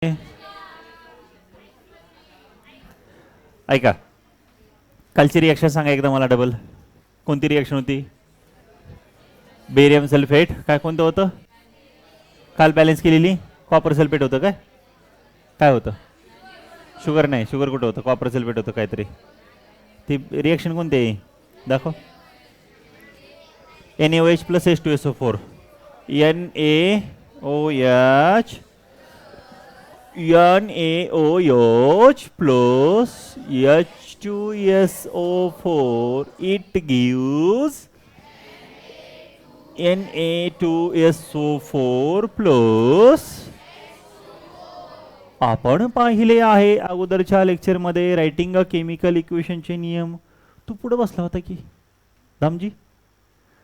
ऐका, कालची रिॲक्शन सांगा एकदा मला डबल. कोणती रिॲक्शन होती? Barium sulphate. काय कोणतं होतं? काल बॅलन्स केलेली कॉपर सल्फेट होतं. काय काय होतं? शुगर नाही, शुगर कुठं होतं? कॉपर सल्फेट होतं काहीतरी. ती रिॲक्शन कोणती आहे दाखव. NaOH plus H2SO4. NaOH plus H2SO4. It gives Na2SO4 plus. आपण पाहिले आहे अगोदरच्या लेक्चरमध्ये रायटिंग अ केमिकल इक्वेशनचे नियम. तू पुढे बसला होता की दामजी?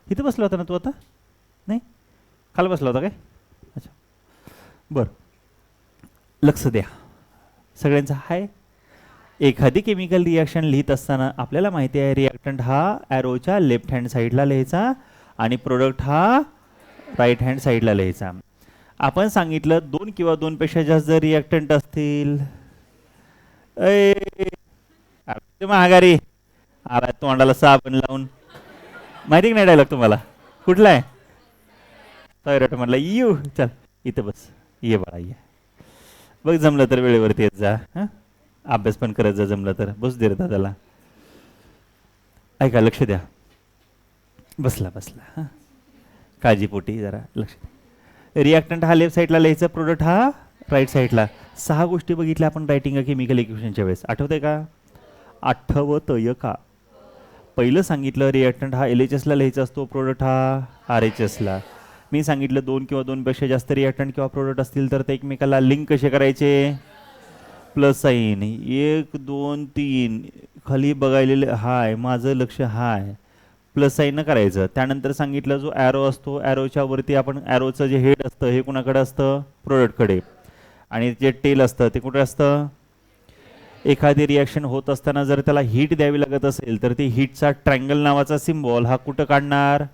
इथं बसला होता ना तू? आता नाही, खाली बसला होता काय? अच्छा बरं, लक्ष द्या सगळ्यांचं. हाय, एखादी केमिकल रिॲक्शन लिहित असताना आपल्याला माहिती आहे रिॲक्टंट हा ॲरोच्या लेफ्ट हँड साईडला लिहायचा आणि प्रोडक्ट हा राईट हँड साईडला लिहायचा. आपण सांगितलं दोन किंवा दोनपेक्षा जास्त जर रिॲक्टंट असतील, महागारी आला तोंडाला साबण लावून. माहिती की नाही डायलॉग तुम्हाला? कुठला आहे? टॉयलेट म्हटलं यू चल इथं बस, ये बाळा ये. बघ जमलं तर वेळेवरती येत जा. हां, अभ्यास पण करत जा जमलं तर. बस दे रे दादाला. ऐका, लक्ष द्या. बसला बसला. हां, काळजीपोटी जरा लक्ष द्या. रिॲक्टंट हा लेफ्ट साईडला लिहायचा, प्रोडक्ट हा राईट साईडला. 6 गोष्टी बघितल्या आपण रायटिंग केमिकल इक्वेशनच्या वेळेस. आठवतंय का? आठवतंय का? पहिलं सांगितलं रिॲक्टंट हा LHSला लिहायचा असतो, प्रोडक्ट हा RHSला. मी सांगितलं दोन किंवा दोनपेक्षा जास्त रिॲक्टंट किंवा प्रोडक्ट असतील तर ते एकमेकाला लिंक कसे करायचे? Plus sine. 1 2 3 खाली बघायलेले हाय, माझं लक्ष हाय, प्लस साईन करायचं. त्यानंतर सांगितलं जो ॲरो असतो, ॲरोच्या वरती आपण ॲरोचं जे हेड असतं हे कुणाकडे असतं? प्रोडक्टकडे. आणि जे टेल असतं ते कुठे असतं? एखादी रिॲक्शन होत असताना जर त्याला हीट द्यावी लागत असेल तर ती हीटचा ट्रायंगल नावाचा सिम्बॉल हा कुठं काढणार?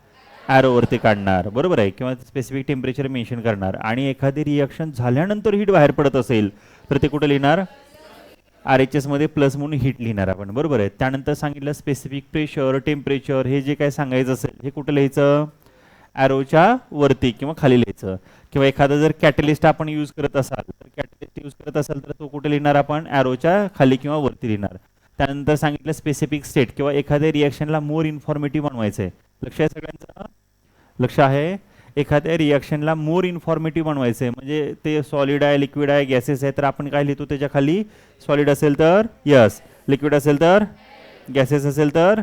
ॲरोवरती काढणार, बरोबर आहे. किंवा स्पेसिफिक टेम्परेचर मेन्शन करणार. आणि एखादी रिॲक्शन झाल्यानंतर हीट बाहेर पडत असेल तर ते कुठं लिहिणार? RHS मध्ये प्लस म्हणून हीट लिहिणार आपण, बरोबर आहे. त्यानंतर सांगितलं स्पेसिफिक प्रेशर, टेम्परेचर हे जे काय सांगायचं असेल हे कुठं लिहायचं? ॲरोच्या वरती किंवा खाली लिहायचं. किंवा एखादा जर कॅटलिस्ट आपण यूज करत असाल तर तो कुठे लिहिणार आपण? ॲरोच्या खाली किंवा वरती लिहिणार. त्यानंतर सांगितलं स्पेसिफिक स्टेट किंवा एखाद्या रिॲक्शनला मोर इन्फॉर्मेटिव्ह बनवायचं आहे. लक्ष आहे सगळ्यांचं? लक्ष आहे? एखाद्या रिॲक्शनला मोर इन्फॉर्मेटिव्ह बनवायचं आहे, म्हणजे ते सॉलिड आहे, लिक्विड आहे, गॅसेस आहे, तर आपण काय लिहितो त्याच्या खाली? सॉलिड असेल तर यस, लिक्विड असेल तर, गॅसेस असेल तर,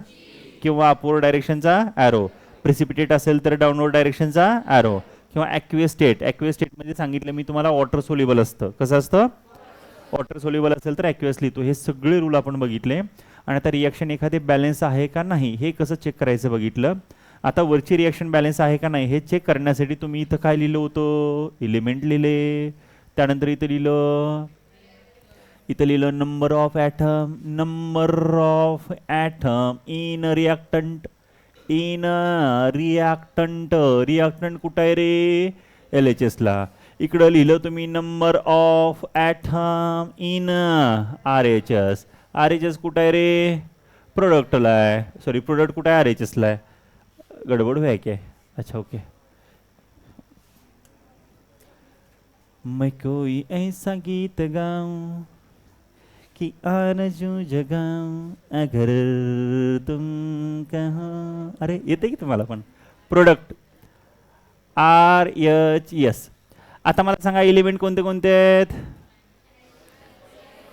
किंवा अपवर्ड डायरेक्शनचा ॲरो, प्रेसिपिटेट असेल तर डाऊनवर्ड डायरेक्शनचा ॲरो, किंवा ॲक्वियस स्टेट. ॲक्वियस स्टेटमध्ये सांगितलं मी तुम्हाला वॉटर सोल्युबल असतं. कसं असतं? वॉटर सोल्युबल असेल तर ॲक्वियस लिहितो. हे सगळे रूल आपण बघितले. आणि आता रिॲक्शन एखादे बॅलन्स आहे का नाही हे कसं चेक करायचं बघितलं. आता वरची रिॲक्शन बॅलन्स आहे का नाही हे चेक करण्यासाठी तुम्ही इथं काय लिहिलं होतं? एलिमेंट लिहिले. त्यानंतर इथं लिहिलं number of atom in reactant. Reactant कुठं आहे रे? LHSला. इकडं लिहिलं तुम्ही number of atom in RHS. RHS कुठं आहे रे? प्रोडक्टला आहे. सॉरी, प्रोडक्ट कुठं आहे? RHSला आहे. गडबड हुआ है क्या? अच्छा ओके. मैं कोई ऐसा गीत गाऊं कि आरज़ू जगाऊं अगर तुम कहो. अरे येते की तुम्हाला पण? Product RHS. आता मला सांगा एलिमेंट कोणते कोणते आहेत?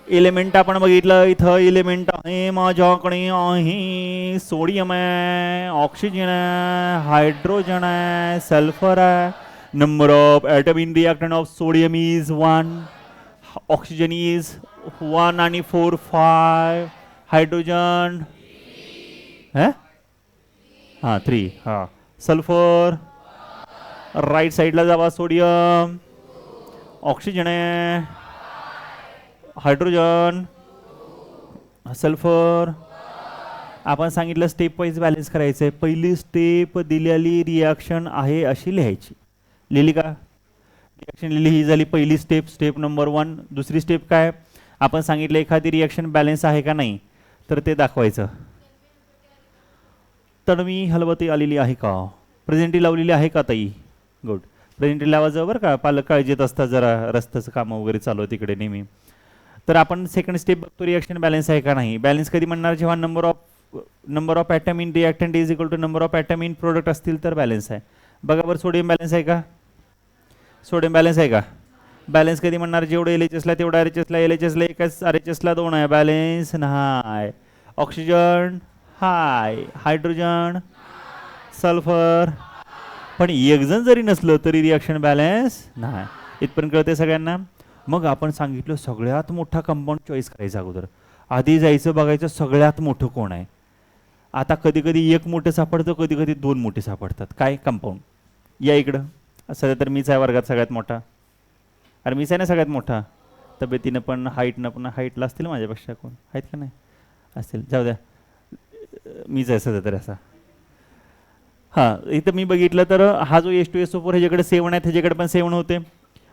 एलिमेंट आपण बघितलं. इथं एलिमेंट आहे माझ्याकडे आहे. सोडियम आहे, ऑक्सिजन आहे, हायड्रोजन आहे, सल्फर आहे. Number of atom in reactant of sodium is 1, oxygen is 1 आणि 4 5, हायड्रोजन हां 3, हां सल्फर राईट साईडला जावा. सोडियम, ऑक्सिजन आहे, हायड्रोजन, सल्फर. आपण सांगितलं स्टेप वाईज बॅलन्स करायचं आहे. पहिली स्टेप दिलेली रिॲक्शन आहे अशी लिहायची. लिहिली का? रिॲक्शन लिहिली, ही झाली पहिली स्टेप, स्टेप नंबर 1. दुसरी स्टेप काय, आपण सांगितलं एखादी रिॲक्शन बॅलन्स आहे का नाही तर ते दाखवायचं. तडमी हलवते आलेली आहे का, प्रेझेंटी लावलेली आहे का ताई, गुड. प्रेझेंटी लावायचं बरं का, पालक काळजीत असतात जरा, रस्त्याचं कामं वगैरे चालू आहे तिकडे नेहमी. तर आपण सेकंड स्टेप बघतो रिॲक्शन बॅलन्स आहे का नाही. बॅलन्स कधी म्हणणार, जेव्हा number of atom in reactant is equal to number of atom in product असतील तर बॅलन्स आहे. बघा बरं सोडियम बॅलन्स आहे का, सोडियम बॅलन्स आहे का. बॅलन्स कधी म्हणणार, जेवढं LHSला तेवढा RHSला, LHSला एकच RHSला 2 आहे, बॅलन्स नाही. ऑक्सिजन हाय, हायड्रोजन, सल्फर, पण एक जण जरी नसलं तरी रिॲक्शन बॅलन्स नाही. इथपर्यंत कळते सगळ्यांना. मग आपण सांगितलं सगळ्यात मोठा कंपाऊंड चॉईस करायचा अगोदर, आधी जायचं बघायचं सगळ्यात मोठं कोण आहे. आता कधी कधी एक मोठं सापडतं, कधी कधी 2 मोठे सापडतात. काय कंपाऊंड, या इकडं. सध्या तर मीच आहे वर्गात सगळ्यात मोठा, अरे मीच आहे ना सगळ्यात मोठा, तब्येतीनं पण हाईटनं पण. हाईटला असतील माझ्यापेक्षा कोण, आहेत का नाही असतील, जाऊ द्या, मीच आहे सध्या तर असा. हां, इथं मी बघितलं तर हा जो H2SO4 ह्याच्याकडे 7 आहे, ह्याच्याकडे पण 7 होते.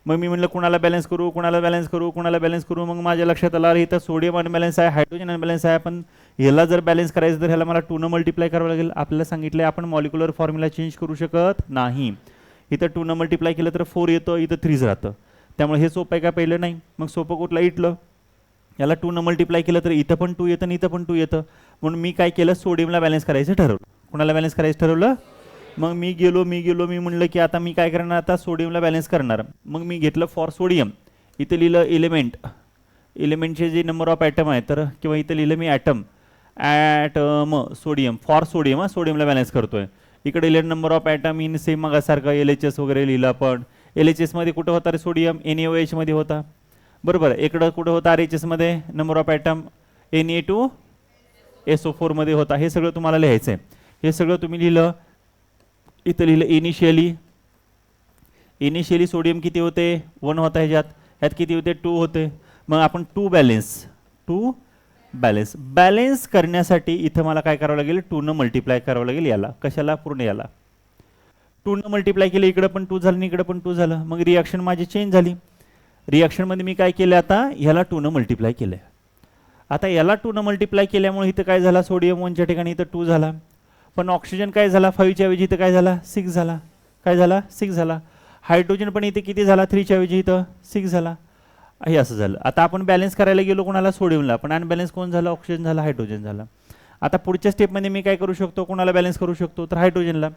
मग मी म्हटलं कुणाला बॅलन्स करू, कुणाला बॅलन्स करू, कुणाला बॅलन्स करू. मग माझ्या लक्षात आलं इथं सोडियम अनबॅलन्स आहे, हायड्रोजन अनबॅलन्स आहे. पण ह्याला जर बॅलन्स करायचं तर ह्याला मला 2 न मल्टिप्लाय करावं लागेल. आपल्याला सांगितलं आपण मॉलिक्युलर फॉर्म्युला चेंज करू शकत नाही. इथं 2 न मल्टिप्लाय केलं तर 4 येतं, इथं 3 राहतं. त्यामुळे हे सोपं आहे का, पहिलं नाही. मग सोपं कुठलं, इथलं. याला 2 न मल्टिप्लाय केलं तर इथं पण 2 येतं आणि इथं पण 2 येतं. म्हणून मी काय केलं, सोडियमला बॅलन्स करायचं ठरवलं. कुणाला बॅलन्स करायचं ठरवलं, मग मी गेलो मी म्हणलं की आता मी काय करणार, आता सोडियमला बॅलन्स करणार. मग मी घेतलं फॉर सोडियम, इथं लिहिलं एलिमेंट, एलिमेंटचे जे नंबर ऑफ ॲटम आहे तर, किंवा इथं लिहिलं मी ॲटम सोडियम, फॉर सोडियम, सोडियमला बॅलन्स करतोय. इकडे लिहिलं number of atom in same मगासारखं LHS वगैरे लिहिलं आपण. LHS मध्ये कुठं होता रे सोडियम, NaOH मध्ये होता, बरोबर. इकडं कुठं होता RHS मध्ये नंबर ऑफ ॲटम, Na2SO4 मध्ये होता. हे सगळं तुम्हाला लिहायचं आहे. हे सगळं तुम्ही लिहिलं. इथं लिहिलं इनिशियली सोडियम किती होते, 1 होता, ह्यात किती होते, 2 होते. मग आपण 2 बॅलन्स करण्यासाठी इथं मला काय करावं लागेल, 2 न मल्टिप्लाय करावं लागेल याला. कशाला, पूर्ण याला 2 न मल्टिप्लाय केलं. इकडं पण 2 झालं आणि इकडं पण 2 झालं. मग रिॲक्शन माझी चेंज झाली. रिॲक्शनमध्ये मी काय केलं, आता ह्याला 2 न मल्टिप्लाय केलं. आता याला 2 न मल्टिप्लाय केल्यामुळे इथं काय झाला, सोडियम 1च्या ठिकाणी इथं 2 झाला. पण ऑक्सिजन काय झाला, 5च्या ऐवजी इथं काय झाला, 6 झाला. काय झाला, 6 झाला. हायड्रोजन पण इथे किती झाला, 3च्या ऐवजी इथं 6 झाला. हे असं झालं. आता आपण बॅलन्स करायला गेलो कोणाला, सोडियमला, पण अनबॅलन्स कोण झालं, ऑक्सिजन झाला, हायड्रोजन झाला. आता पुढच्या स्टेपमध्ये मी काय करू शकतो, कोणाला बॅलन्स करू शकतो, तर हायड्रोजनला.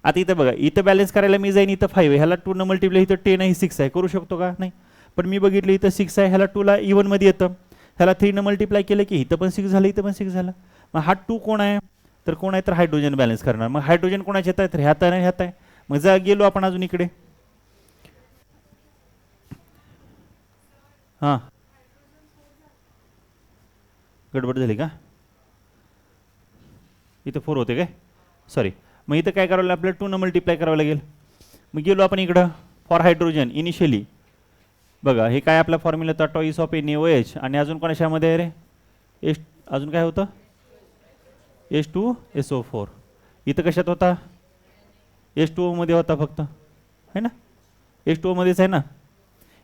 आता इथं बघा, इथं बॅलन्स करायला मी जाईन, इथं 5 आहे, ह्याला 2 न मल्टिप्लाय, इथं 10 आहे, 6 आहे, करू शकतो का, नाही. पण मी बघितलं इथं 6 आहे, ह्याला 2ला इवन मध्ये येतं, ह्याला 3 न मल्टिप्लाय केलं की इथं पण 6 झालं, इथं पण 6 झालं. मग हा 2 कोण आहे, तर कोण आहे, तर हायड्रोजन बॅलन्स करणार. मग हायड्रोजन कोणाच्या येत आहे, तर ह्यात आहे, ह्यात आहे. मग जा गेलो आपण अजून इकडे. हां, गडबड झाली का, इथं 4 होते काय, सॉरी. मग इथं काय करावं लागेल, आपल्याला 2 न मल्टिप्लाय करावं लागेल. मग गेलो आपण इकडं फॉर हायड्रोजन इनिशियली. बघा हे काय आपला फॉर्म्युला होता, टॉईस ऑफ NaOH, आणि अजून कोणाशामध्ये आहे रे, अजून काय होतं, H2SO4. इथं कशात होता, H2O मध्ये होता फक्त, है ना, H2O मध्येच आहे ना.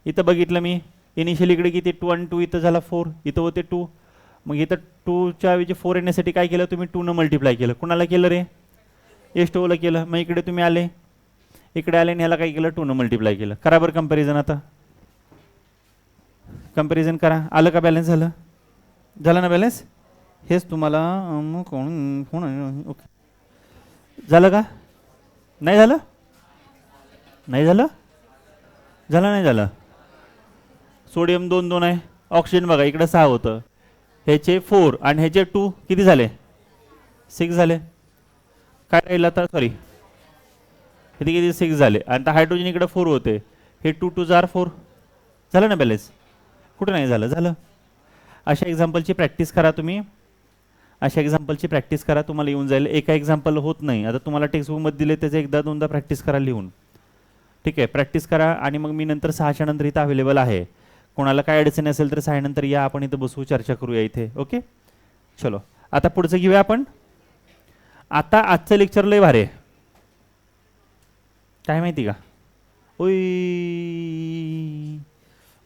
इथं बघितलं मी इनिशियली इकडे किती 2 आणि 2, इथं झाला 4, इथं होते 2. मग इथं 2च्या ऐवजी 4 येण्यासाठी काय केलं तुम्ही, 2 न मल्टिप्लाय केलं. कुणाला केलं रे, H2Oला केलं. मग इकडे तुम्ही आले, इकडे आले आणि ह्याला काय केलं, 2 न मल्टिप्लाय केलं. करा बरं कंपॅरिझन, आता कंपॅरिझन करा. आलं का, बॅलन्स झालं, झालं ना बॅलन्स. हेच तुम्हाला ओके झालं का, नाही झालं, नाही झालं, झालं नाही झालं. सोडियम 2 2 आहे, ऑक्सिजन बघा इकडे 6 होतं, ह्याचे 4 आणि ह्याचे 2 किती झाले, 6 झाले. काय राहिलं आता, सॉरी, हे किती 6 झाले. आणि आता हायड्रोजन इकडे 4 होते, हे 2 2 जार 4, झालं ना बॅलन्स. कुठं नाही झालं, झालं. अशा एक्झाम्पलची प्रॅक्टिस करा तुम्ही, अशा एक्झाम्पलची प्रॅक्टिस करा, तुम्हाला येऊन जाईल. एका एक्झाम्पल होत नाही. आता तुम्हाला टेक्स्टबुकमध्ये दिले त्याचे एकदा दोनदा प्रॅक्टिस करा लिहून, ठीक आहे. प्रॅक्टिस करा आणि मग मी नंतर 6च्या नंतर इथं अवेलेबल आहे. कोणाला काय अडचण असेल तर 6 नंतर या, आपण इथं बसू, चर्चा करूया इथे. ओके, चलो आता पुढचं घेऊया आपण. आता आजचं लेक्चर लय भारी आहे, काय माहिती का,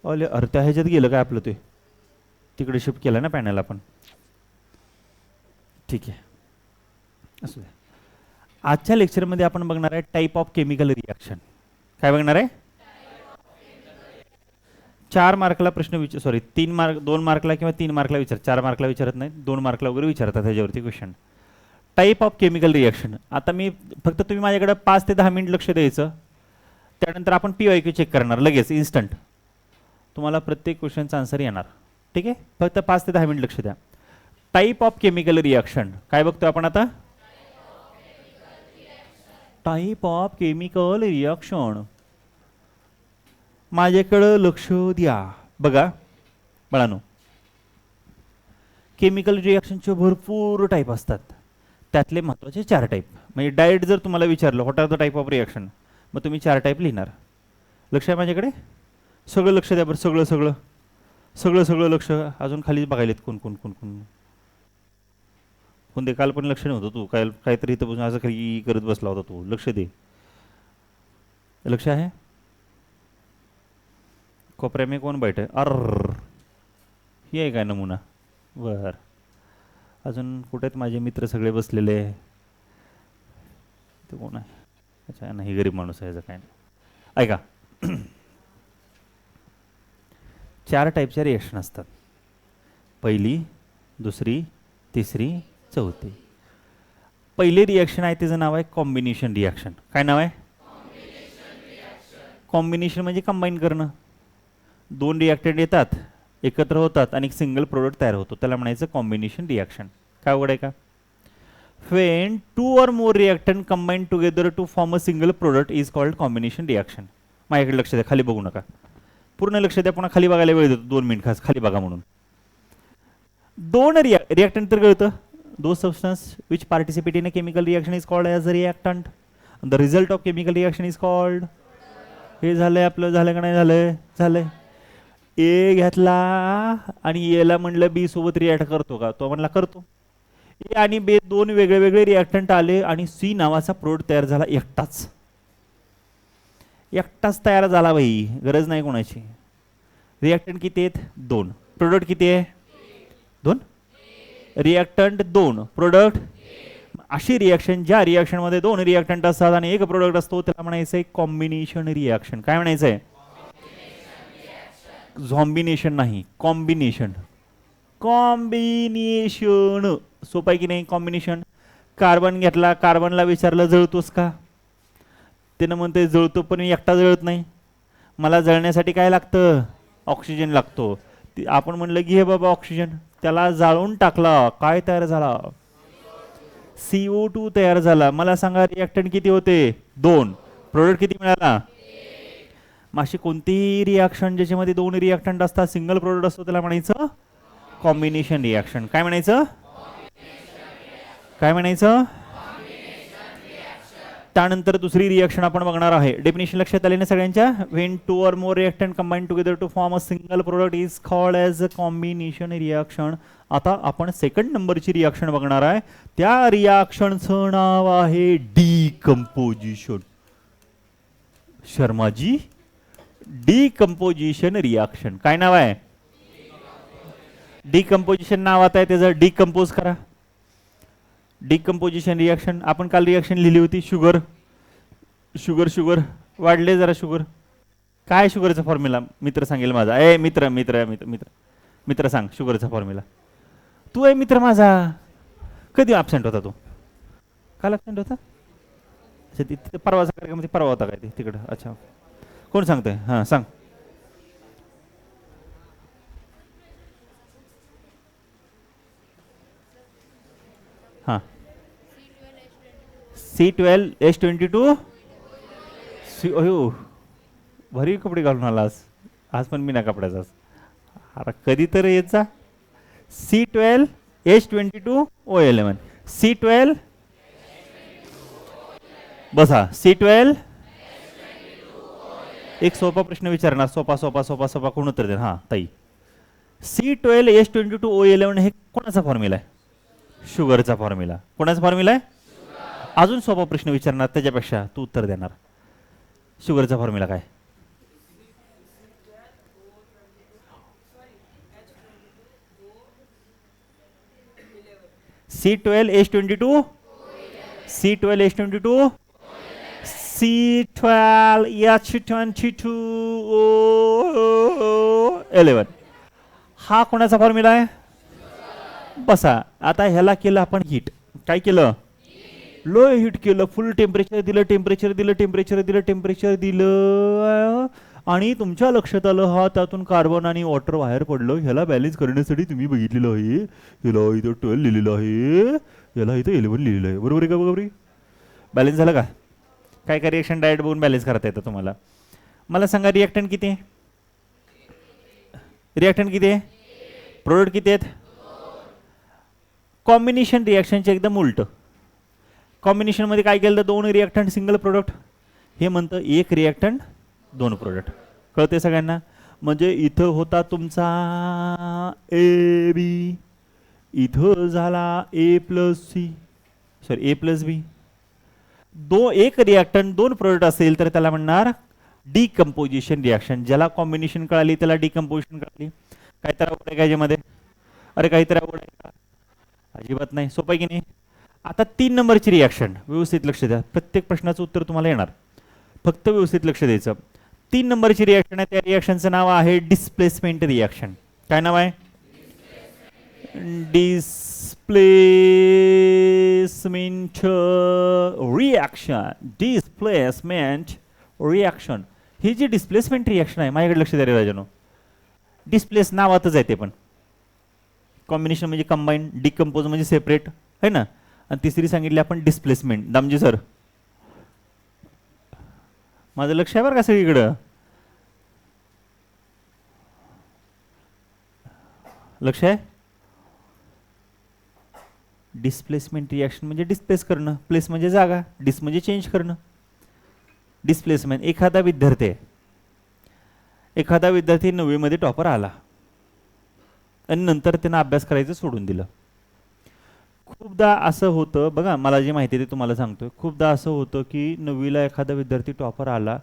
ओय अरे त्या ह्याच्यात गेलं काय आपलं ते तिकडे शिफ्ट केलं ना पॅनल आपण. ठीक आहे असू द्या. आजच्या लेक्चरमध्ये आपण बघणार आहे टाईप ऑफ केमिकल रिॲक्शन. काय बघणार आहे? 4 मार्कला प्रश्न विचार, सॉरी 3 मार्क, 2 मार्कला किंवा 3 मार्कला विचार, 4 मार्कला विचारत नाही, 2 मार्कला वगैरे विचारतात त्याच्यावरती question. Type of chemical reaction. आता मी फक्त तुम्ही माझ्याकडे 5 ते 10 मिनिट लक्ष द्यायचं, त्यानंतर आपण PYQ चेक करणार लगेच इन्स्टंट. तुम्हाला प्रत्येक क्वेश्चनचा आन्सर येणार. ठीक आहे, फक्त 5 ते 10 मिनिट लक्ष द्या. टाईप ऑफ केमिकल रिॲक्शन काय बघतो आपण आता? Type of chemical reaction. माझ्याकडं लक्ष द्या. बघा बाळांनो, केमिकल रिॲक्शनचे भरपूर टाईप असतात, त्यातले महत्त्वाचे 4 टाईप. म्हणजे डायरेक्ट जर तुम्हाला विचारलं what are the type of reaction, मग तुम्ही 4 टाईप लिहिणार. लक्ष आहे माझ्याकडे? सगळं लक्ष द्या बरं, सगळं सगळं सगळं सगळं लक्ष. अजून खाली बघायलेत कोण कोण कोण कोण कोण दे. काल पण लक्ष नव्हतं तू, काहीतरी इथं बसून असं काही करत बसला होता तू. लक्ष दे. लक्ष आहे? कोपऱ्या में कोण बैठे? हे आहे काय नमुना? बर. अजून कुठे आहेत माझे मित्र सगळे बसलेले? ते कोण आहे? अच्छा नाही, गरीब माणूस आहे, काय नाही. ऐका 4 टाईपच्या रिॲक्शन असतात. पहिली, दुसरी, तिसरी, चौथी. पहिली रिॲक्शन आहे त्याचं नाव आहे कॉम्बिनेशन रिॲक्शन. काय नाव आहे? कॉम्बिनेशन म्हणजे कंबाईन करणं. 2 रिॲक्टंट येतात, एकत्र होतात आणि एक सिंगल प्रोडक्ट तयार होतो, त्याला म्हणायचं कॉम्बिनेशन रिॲक्शन. काय अवघड आहे का? When 2 or more reactant combine together to form a single product is called combination reaction. माझ्याकडे लक्ष द्या, खाली बघू नका, पूर्ण लक्ष द्या. पुन्हा खाली बघायला वेळ देतो 2 मिनिट, खास खाली बघा म्हणून. 2 रिॲक्टंट तर कळतं. Those substance which participate in a chemical reaction is called as a reactant. And the result of chemical reaction is called. हे झालंय आपलं, झालं का नाही झालंय? झालंय. ए घेतला आणि एला म्हणलं बी सोबत रिॲक्ट करतो का? तो म्हणला करतो. ए आणि बे 2 वेगळे वेगळे रिॲक्टंट आले आणि सी नावाचा प्रोडक्ट तयार झाला. एकटाच तयार झाला बाई, गरज नाही कोणाची. रिॲक्टंट किती आहेत? 2. प्रोडक्ट किती आहे? 2. Reactant 2, product. अशी रिॲक्शन, ज्या रिॲक्शन मध्ये 2 रिॲक्टंट असतात आणि एक प्रोडक्ट असतो, त्याला म्हणायचं आहे कॉम्बिनेशन रिॲक्शन. काय म्हणायचं आहे? झॉम्बिनेशन नाही, कॉम्बिनेशन. कॉम्बिनेशन सोपं आहे की नाही? कॉम्बिनेशन. कार्बन घेतला, कार्बनला विचारलं जळतोस का? त्यानं म्हणते जळतो, पण मी एकटा जळत नाही, मला जळण्यासाठी काय लागतं? ऑक्सिजन लागतो. आपण म्हणलं की हे बाबा ऑक्सिजन, त्याला जाळून टाकला, काय तयार झाला? CO2 तयार झाला. मला सांगा रिॲक्टंट किती होते? 2. प्रोडक्ट किती मिळाला? अशी कोणतीही रिॲक्शन ज्याच्यामध्ये 2 रिॲक्टंट असतात, सिंगल प्रोडक्ट असतो, त्याला म्हणायचं कॉम्बिनेशन रिॲक्शन. काय म्हणायचं? काय म्हणायचं? त्यानंतर दुसरी रिॲक्शन आपण बघणार आहे. डेफिनेशन लक्षात आले ना सगळ्यांच्या? When 2 or more reactant combine together to form a single product is called as a combination reaction. आता आपण सेकंड नंबरची रिॲक्शन बघणार आहे. त्या रिॲक्शनचं नाव आहे डिकम्पोजिशन. Sharmaji, decomposition reaction. काय नाव आहे? डिकम्पोजिशन नाव आता आहे त्याचं. डिकम्पोज करा. Decomposition reaction. आपण काल रिॲक्शन लिहिली होती. शुगर शुगर शुगर वाढले जरा शुगर. काय शुगरचा फॉर्म्युला? मित्र सांगेल माझा. ए मित्र मित्र मित्र मित्र मित्र सांग शुगरचा फॉर्म्युला. तू आहे मित्र माझा. कधी ॲबसेंट होता तू? काल ॲबसेंट होता? अच्छा, तिथे परवाचा कार्यक्रम, परवा होता काय ते तिकडं? अच्छा, कोण सांगतंय? हां सांग. हां, C12H22. अयो, भारी कपडे घालून आलास आज पण मी ना कपड्याचा. अरे कधी तर याचा C12H22O11. C12 बसा. C12. एक सोपा प्रश्न विचारणार, सोपा सोपा सोपा सोपा, कोण उत्तर देणार? हां ताई. C12H22O11 हे कोणाचा फॉर्म्युला आहे? शुगरचा फॉर्म्युला. कोणाचा फॉर्म्युला आहे? अजून सोपा प्रश्न विचारणार त्याच्यापेक्षा, तू उत्तर देणार. शुगरचा फॉर्म्युला काय? C12H22 C12H22 C12H22O11. हा कोणाचा फॉर्म्युला आहे? बसा. आता ह्याला केलं आपण हीट. काय केलं? लो हीट केलं, फुल टेम्परेचर दिलं, टेम्परेचर दिलं, टेम्परेचर दिलं, टेम्परेचर दिलं, आणि तुमच्या लक्षात आलं हा त्यातून कार्बन आणि वॉटर बाहेर पडलं. ह्याला बॅलन्स करण्यासाठी तुम्ही बघितलेलं आहे, ह्याला इथं 12 लिहिलेलं आहे, ह्याला इथं 11 लिहिलेलं आहे. बरोबर आहे का? बरोबर आहे. बॅलन्स झालं का? काय काय रिएक्शन डायरेक्ट बघून बॅलन्स करता येतं तुम्हाला. मला सांगा रिएक्टंट किती आहे? रिएक्टंट किती आहे? प्रोडक्ट किती आहेत? कॉम्बिनेशन रिएक्शनचे एकदम उलट. कॉम्बिनेशनमध्ये काय केलं? 2 रिएक्टंट सिंगल प्रोडक्ट. हे म्हणतं 1 रिएक्टंट 2 प्रोडक्ट. कळते सगळ्यांना? म्हणजे इथं होता तुमचा ए बी, इथं झाला ए प्लस सी, सॉरी ए प्लस बी. 1 रिएक्टंट 2 प्रोडक्ट असेल तर त्याला म्हणणार डिकम्पोजिशन रिएक्शन. ज्याला कॉम्बिनेशन कळाली त्याला डिकम्पोजिशन कळाली. काय तर आवड आहे का याच्यामध्ये? अरे काहीतरी आवड आहे का? अजिबात नाही. सोपं आहे की नाही? आता 3 नंबरची रिएक्शन व्यवस्थित लक्ष द्या. प्रत्येक प्रश्नाचं उत्तर तुम्हाला येणार, फक्त व्यवस्थित लक्ष द्यायचं. 3 नंबरची रिएक्शन आहे. त्या रिएक्शनचं नाव आहे डिस्प्लेसमेंट रिएक्शन. काय नाव आहे? Displacement reaction. Displacement reaction. ही जी डिस्प्लेसमेंट रिएक्शन आहे, माझ्याकडे लक्ष द्या रे राजानो. डिस्प्लेस नावातच आहे ते, पण कॉम्बिनेशन म्हणजे कंबाईन, डिकम्पोज म्हणजे सेपरेट आहे ना. आणि तिसरी सांगितली आपण डिस्प्लेसमेंट. दामजी सर माझं लक्ष आहे बरं का सगळीकडं. लक्ष आहे? डिस्प्लेसमेंट रिएक्शन म्हणजे डिस्प्लेस करणं, प्लेस म्हणजे जागा, डिस म्हणजे चेंज करणं. डिस्प्लेसमेंट. एखादा विद्यार्थी 9वी मध्ये टॉपर आला आणि नंतर त्यानं अभ्यास करायचं सोडून दिलं. खूपदा असं होतं बघा, मला जे माहिती आहे ते तुम्हाला सांगतोय. खूपदा असं होतं की 9वीला एखादा विद्यार्थी टॉपर आला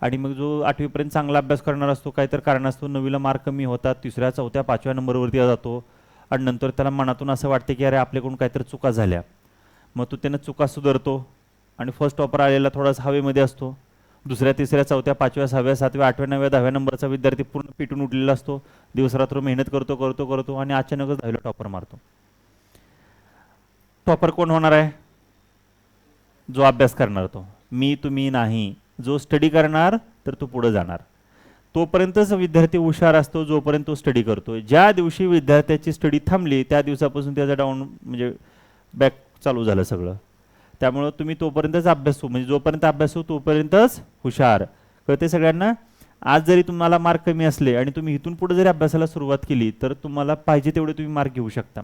आणि मग जो 8वी पर्यंत चांगला अभ्यास करणार असतो, काहीतरी कारण असतो, 9वीला मार्क कमी होतात, 3ऱ्या 4थ्या 5व्या नंबरवरती जातो आणि नंतर त्याला मनातून असं वाटते की अरे आपल्याकडून काहीतरी चुका झाल्या. मग तो त्यानं चुका सुधारतो आणि फर्स्ट टॉपर आलेला थोडासा हवेमध्ये असतो. 2ऱ्या 3ऱ्या 4थ्या 5व्या 6व्या 7व्या 8व्या 9व्या 10व्या नंबरचा विद्यार्थी पूर्ण पिटून उठलेला असतो. दिवसरात्र मेहनत करतो आणि अचानकच 10वीला टॉपर मारतो. टॉपर कोण होणार आहे? जो अभ्यास करणार तो. मी तुम्ही नाही. जो स्टडी करणार तर तो पुढे जाणार. तोपर्यंतच विद्यार्थी हुशार असतो जोपर्यंत तो स्टडी करतो. ज्या दिवशी विद्यार्थ्याची स्टडी थांबली त्या दिवसापासून त्याचा डाऊन म्हणजे बॅक चालू झालं सगळं. त्यामुळं तुम्ही तोपर्यंतच अभ्यासू, म्हणजे जोपर्यंत अभ्यासू तोपर्यंतच हुशार. कळते सगळ्यांना? आज जरी तुम्हाला मार्क कमी असले आणि तुम्ही इथून पुढे जरी अभ्यासाला सुरुवात केली तर तुम्हाला पाहिजे तेवढे तुम्ही मार्क घेऊ शकता.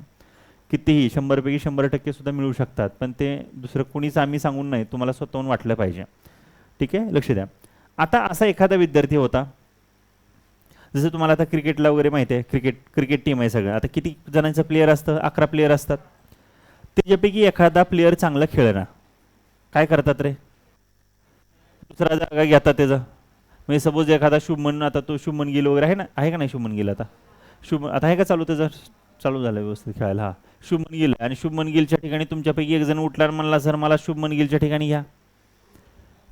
कितीही 100 पैकी 100% सुद्धा मिळू शकतात. पण ते दुसरं कोणीच आम्ही सांगून नाही, तुम्हाला स्वतःहून वाटलं पाहिजे. ठीक आहे? लक्ष द्या. आता असा एखादा विद्यार्थी होता, जसं तुम्हाला आता क्रिकेटला वगैरे माहिती आहे, क्रिकेट टीम आहे सगळं. आता किती जणांचं प्लेयर असतं? 11 प्लेयर असतात. त्याच्यापैकी एखादा प्लेयर चांगला खेळणार, काय करतात रे? दुसरा जागा घेतात त्याचा. म्हणजे सपोज एखादा शुभमन, आता तो शुभमन गिल वगैरे आहे ना, आहे का नाही शुभमन गिल? आता शुभमन आता आहे का चालू? त्याचं चालू झालं व्यवस्थित खेळायला. हा शुभमन गिल. आणि शुभमन गिलच्या ठिकाणी तुमच्यापैकी एक जण उठला म्हणला सर मला शुभमन गिलच्या ठिकाणी घ्या.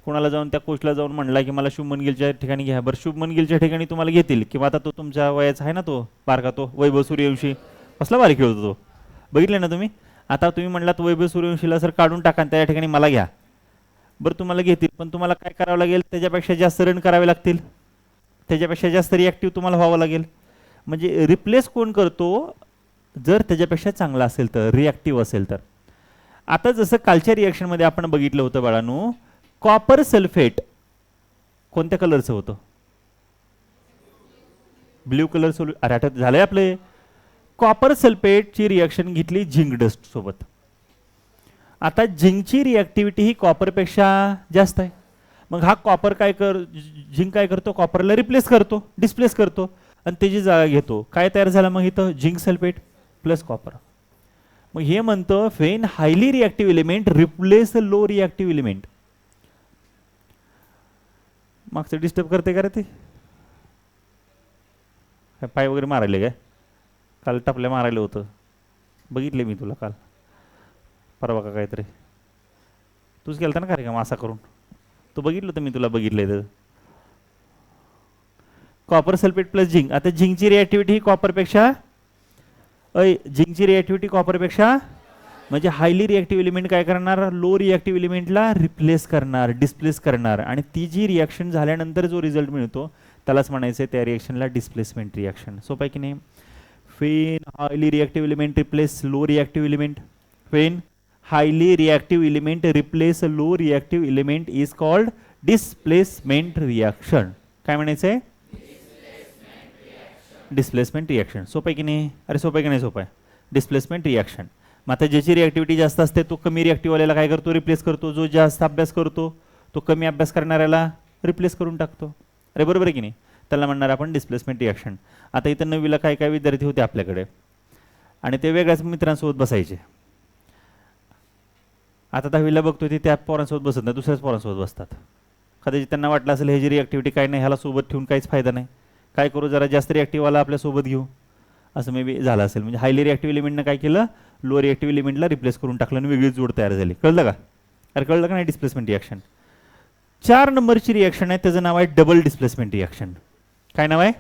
कोणाला जाऊन त्या कोचला जाऊन म्हणला की मला शुभमन गिलच्या ठिकाणी घ्या. बरं शुभमन गिलच्या ठिकाणी तुम्हाला घेतील किंवा आता तो तुमच्या वयाचा आहे ना, तो बारका, तो वैभव सूर्यवंशी, कसला भारी खेळतो तो, बघितले ना तुम्ही? आता तुम्ही म्हणलात वैभव सूर्यवंशीला सर काढून टाका त्या ठिकाणी मला घ्या. बरं तुम्हाला घेतील, पण तुम्हाला काय करावं लागेल? त्याच्यापेक्षा जास्त रन करावे लागतील, त्याच्यापेक्षा जास्त रिॲक्टिव्ह तुम्हाला व्हावं लागेल. म्हणजे रिप्लेस कोण करतो? जर त्याच्यापेक्षा चांगला असेल तर, रिॲक्टिव्ह असेल तर. आता जसं कालच्या रिॲक्शनमध्ये आपण बघितलं होतं बाळांनो, कॉपर सल्फेट कोणत्या कलरचं होतं? Blue colour. अरे आठवत झालंय आपले. कॉपर सल्फेटची रिॲक्शन घेतली झिंक डस्ट सोबत. आता झिंकची रिॲक्टिव्हिटी ही कॉपरपेक्षा जास्त आहे. मग हा कॉपर झिंक काय करतो? कॉपरला रिप्लेस करतो, डिस्प्लेस करतो आणि त्याची जागा घेतो. काय तयार झालं मग इथं? Zinc sulphate plus copper. मग हे म्हणतं when highly reactive element replace low reactive element. मागचं डिस्टर्ब करते का रे ते? काय पाय वगैरे मारायले काय? काल टपल्या मारायला होतं, बघितले मी तुला काल परवा का काहीतरी. तूच केलता ना कार्यक्रम असा करून, तू बघितलं तर मी तुला बघितलंय तर. Copper sulphate plus zinc. आता झिंकची रिॲक्टिव्हिटी ही कॉपरपेक्षा, झिंकची रिॲक्टिव्हिटी कॉपरपेक्षा, म्हणजे हायली रिॲक्टिव्ह एलिमेंट काय करणार, लो रिॲक्टिव्ह एलिमेंटला रिप्लेस करणार, डिस्प्लेस करणार, आणि ती जी रिॲक्शन झाल्यानंतर जो रिझल्ट मिळतो त्यालाच म्हणायचं त्या रिॲक्शनला डिस्प्लेसमेंट रिॲक्शन. सोपं आहे की नाही? When highly reactive element replace low reactive element. When highly reactive element replace low reactive element is called displacement reaction. काय म्हणायचं आहे? Displacement reaction. सोपं आहे की नाही? अरे सोपं आहे की नाही? सोपं आहे. Displacement reaction. मग आता ज्याची रिॲक्टिव्हिटी जास्त असते तो कमी रिॲक्टिव्हवाल्याला काय करतो, रिप्लेस करतो. जो जास्त अभ्यास करतो तो कमी अभ्यास करणाऱ्याला रिप्लेस करून टाकतो. अरे बरोबर आहे की नाही? त्याला म्हणणार आपण डिस्प्लेसमेंट रिॲक्शन. आता इथं नववीला काय काय विद्यार्थी होते आपल्याकडे आणि ते वेगळ्याच मित्रांसोबत बसायचे. आता 10वीला बघतोय ते त्या पोरांसोबत बसत नाही, दुसऱ्याच पोरांसोबत बसतात. कदाचित त्यांना वाटलं असेल ह्याची रिॲक्टिव्हिटी काय नाही, ह्याला सोबत ठेवून काहीच फायदा नाही, काय करू जरा जास्त रिॲक्टिव्हवाला आपल्यासोबत घेऊ, असं मे बी झालं असेल. म्हणजे हायली रिॲक्टिव्ह एलिमेंटनं काय केलं, लो रिॲक्टिव्ह एलिमेंटला रिप्लेस करून टाकलं आणि वेगळीच जोड तयार झाली. कळलं का? अरे कळलं का नाही? डिस्प्लेसमेंट रिॲक्शन 4 नंबरची रिॲक्शन आहे, त्याचं नाव आहे डबल डिस्प्लेसमेंट रिॲक्शन. काय नाव आहे?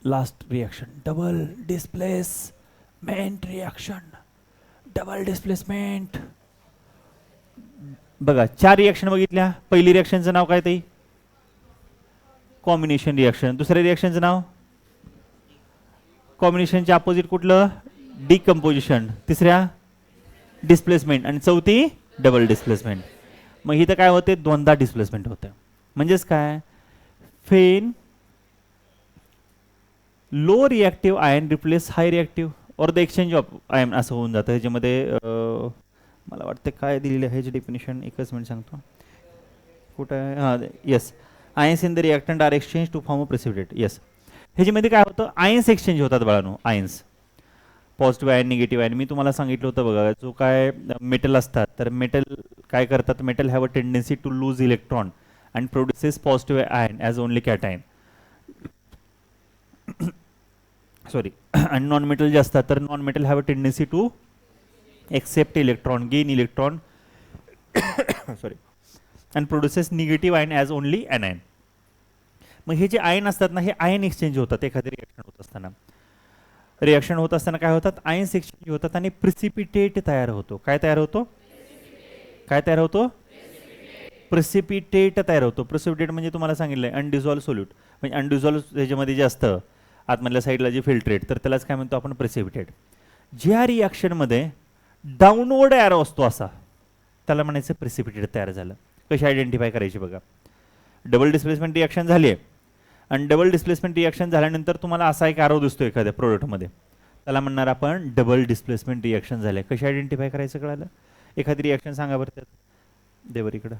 Last reaction double displacement reaction. Double displacement. बघा 4 रिॲक्शन बघितल्या. पहिली रिॲक्शनचं नाव काय ताई? Combination reaction. दुसऱ्या रिॲक्शनचं नाव? कॉम्बिनेशनच्या अपोजिट कुठलं? डिकम्पोजिशन. तिसऱ्या डिस्प्लेसमेंट आणि चौथी डबल डिस्प्लेसमेंट. मग इथं काय होते? दोनदा डिस्प्लेसमेंट होते. म्हणजेच काय? फेन लो रिॲक्टिव्ह आयन रिप्लेस हाय रिॲक्टिव्ह और द एक्सचेंज ऑफ आयन असं होऊन जातं. ह्याच्यामध्ये मला वाटतं काय दिलेलं आहे ह्याची डेफिनेशन, एकच मिनिट सांगतो कुठं आहे. हां yes, ions in the reactant are exchange to form a precipitate. Yes, ह्याच्यामध्ये काय होतं? आयन्स एक्सचेंज होतात बाळांनो. Ions positive ion negative ion. मी तुम्हाला सांगितलं होतं बघा, जो काय मेटल असतात तर मेटल काय करतात, metal have a tendency to lose electron and produces positive ion as only cation. Sorry, आणि नॉन मेटल जे असतात तर non metal have a tendency to accept electron, gain electron sorry, and produces negative ion as only anion. मग हे जे ion असतात ना, हे आयन एक्सचेंज होतात एखादी रिॲक्शन होत असताना. रिॲक्शन होत असताना काय होतात? आयन्स एक्सचेंज होतात आणि प्रिसिपिटेट तयार होतो. काय तयार होतो? काय तयार होतो? प्रिसिपिटेट तयार होतो. प्रिसिपिटेट म्हणजे तुम्हाला सांगितलंय अनडिझॉल्व सोल्यूट, म्हणजे अनडिझॉल्व ह्याच्यामध्ये जे असतं आतमधल्या साईडला जे फिल्ट्रेट, तर त्यालाच काय म्हणतो आपण? प्रिसिपिटेट. ज्या रिॲक्शनमध्ये डाऊनवर्ड ॲरो असतो असा, त्याला म्हणायचं प्रिसिपिटेट तयार झालं. कशी आयडेंटिफाय करायची बघा. डबल डिस्प्लेसमेंट रिॲक्शन झाली आहे आणि डबल डिस्प्लेसमेंट रिॲक्शन झाल्यानंतर तुम्हाला असा एक ॲरो दिसतो एखाद्या प्रोडक्टमध्ये, त्याला म्हणणार आपण डबल डिस्प्लेसमेंट रिॲक्शन झाले. कशी आयडेंटिफाय करायचं कळालं? एखादी रिॲक्शन सांगा बरं त्यात, देवर इकडं.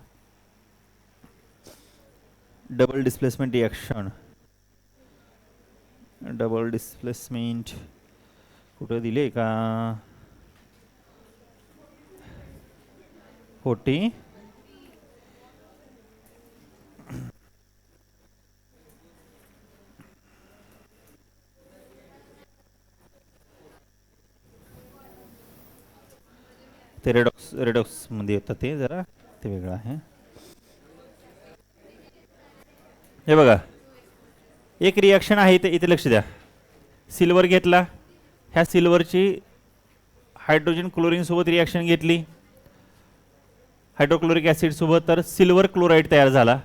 Double displacement reaction, double displacement कुठं दिले का? 40 ते रेडॉक्स मध्ये येतं, ते जरा ते वेगळं आहे. हे बघा एक रिॲक्शन आहे इथे, इथे लक्ष द्या. सिल्वर घेतला, ह्या सिल्वरची हायड्रोजन क्लोरीन सोबत रिॲक्शन घेतली हायड्रोक्लोरिक ॲसिड सोबत, तर सिल्वर क्लोराईड तयार झाला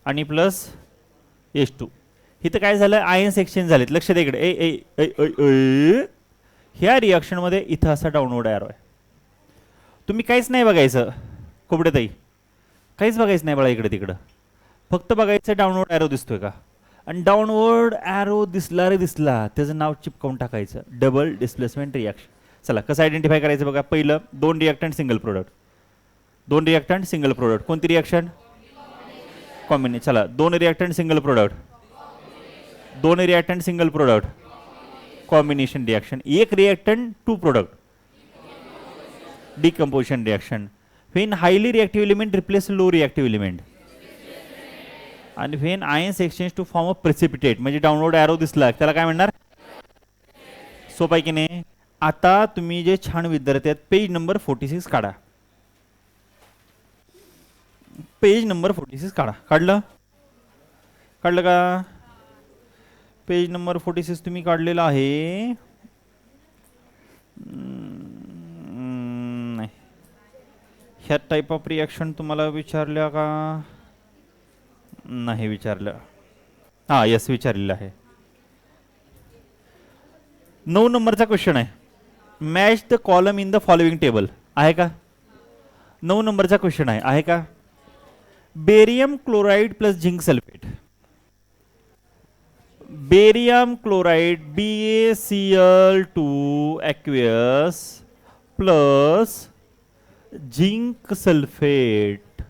आणि प्लस H2. इथं काय झालं? आयन्स एक्सचेंज झालेत. लक्ष द्या इकडे. ह्या रिॲक्शनमध्ये इथं असा डाऊनवर्ड ॲरो आहे. तुम्ही काहीच नाही बघायचं कोबडेताई, काहीच बघायचं नाही बघा इकडे तिकडं, फक्त बघायचं डाऊनवर्ड ॲरो दिसतोय का, आणि डाऊनवर्ड ॲरो दिसला रे दिसला, त्याचं नाव चिपकावून टाकायचं डबल डिस्प्लेसमेंट रिॲक्शन. चला कसं आयडेंटिफाय करायचं बघा. पहिलं 2 reactant single product, 2 reactant single product. कोणती रिॲक्शन? कॉम्बिनेशन. चला 2 reactant single product, 2 reactant single product, combination reaction. 1 reactant 2 product, decomposition reaction. When highly reactive element replace low reactive element, आणि when ions exchange to form of precipitate, म्हणजे downward arrow दिसला त्याला काय म्हणणार, सोपं आहे की नाही. आता तुम्ही जे छान विद्यार्थी आहेत, पेज नंबर 46 काढा. पेज नंबर 46 काढा. काढलं का? पेज नंबर 46 तुम्ही काढलेला आहे. नाही, ह्या टाईप ऑफ रिॲक्शन तुम्हाला विचारल्या का? नाही विचारलं. हां यस विचारलेलं आहे. 9 नंबरचा क्वेश्चन आहे. Match the column in the following table. आहे का? 9 नंबरचा क्वेश्चन आहे का? Barium chloride plus zinc sulphate, barium chloride BaCl2 aqueous plus zinc sulphate